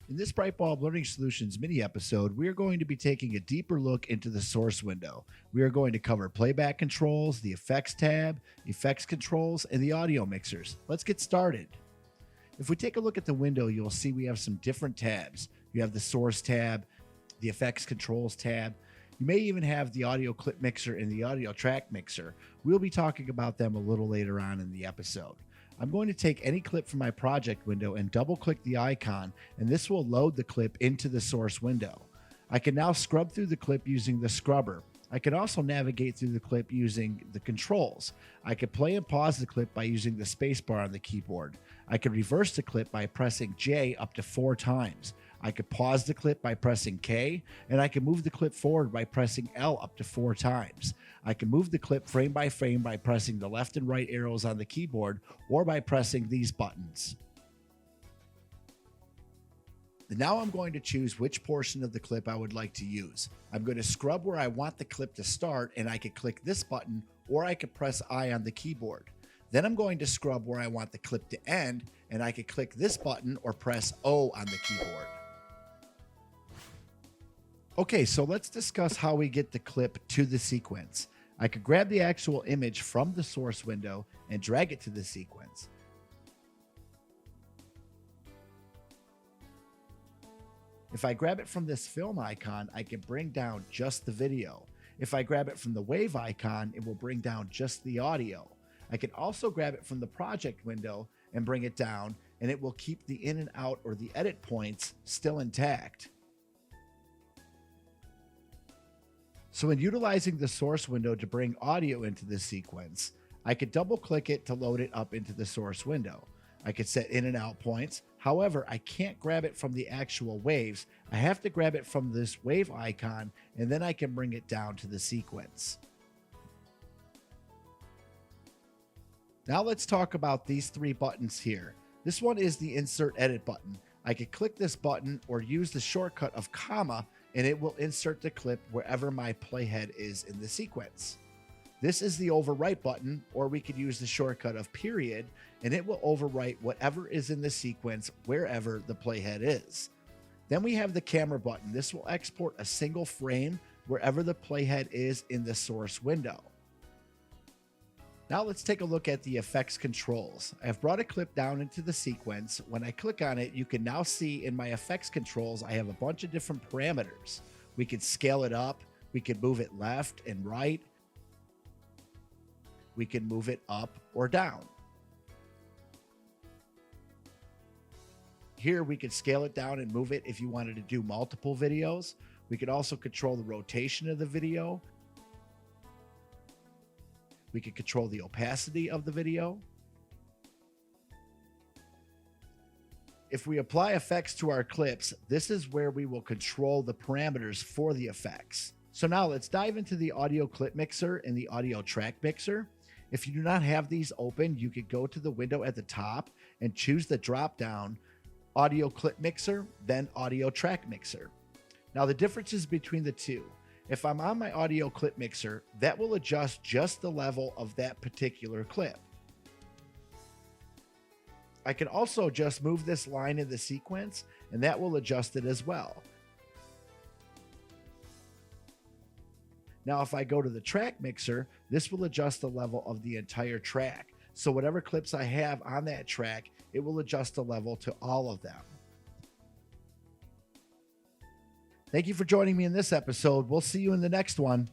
In this Brightbulb Learning Solutions mini episode, we are going to be taking a deeper look into the source window. We are going to cover playback controls, the effects tab, effects controls, and the audio mixers. Let's get started. If we take a look at the window, you'll see we have some different tabs. You have the source tab, the effects controls tab. You may even have the audio clip mixer and the audio track mixer. We'll be talking about them a little later on in the episode. I'm going to take any clip from my project window and double click the icon, and this will load the clip into the source window. I can now scrub through the clip using the scrubber. I can also navigate through the clip using the controls. I can play and pause the clip by using the spacebar on the keyboard. I can reverse the clip by pressing J up to 4 times. I could pause the clip by pressing K, and I can move the clip forward by pressing L up to 4 times. I can move the clip frame by frame by pressing the left and right arrows on the keyboard or by pressing these buttons. And now I'm going to choose which portion of the clip I would like to use. I'm going to scrub where I want the clip to start, and I could click this button or I could press I on the keyboard. Then I'm going to scrub where I want the clip to end, and I could click this button or press O on the keyboard. Okay, so let's discuss how we get the clip to the sequence. I could grab the actual image from the source window and drag it to the sequence. If I grab it from this film icon, I can bring down just the video. If I grab it from the wave icon, it will bring down just the audio. I can also grab it from the project window and bring it down, and it will keep the in and out or the edit points still intact. So in utilizing the source window to bring audio into the sequence, I could double click it to load it up into the source window. I could set in and out points. However, I can't grab it from the actual waves. I have to grab it from this wave icon, and then I can bring it down to the sequence. Now let's talk about these 3 buttons here. This one is the insert edit button. I could click this button or use the shortcut of comma, and it will insert the clip wherever my playhead is in the sequence. This is the overwrite button, or we could use the shortcut of period, and it will overwrite whatever is in the sequence wherever the playhead is. Then we have the camera button. This will export a single frame wherever the playhead is in the source window. Now let's take a look at the effects controls. I've brought a clip down into the sequence. When I click on it, you can now see in my effects controls, I have a bunch of different parameters. We could scale it up. We could move it left and right. We can move it up or down. Here we could scale it down and move it if you wanted to do multiple videos. We could also control the rotation of the video. We could control the opacity of the video. If we apply effects to our clips, this is where we will control the parameters for the effects. So now let's dive into the audio clip mixer and the audio track mixer. If you do not have these open, you could go to the window at the top and choose the drop down audio clip mixer, then audio track mixer. Now the differences between the two. If I'm on my audio clip mixer, that will adjust just the level of that particular clip. I can also just move this line in the sequence, and that will adjust it as well. Now, if I go to the track mixer, this will adjust the level of the entire track. So whatever clips I have on that track, it will adjust the level to all of them. Thank you for joining me in this episode. We'll see you in the next one.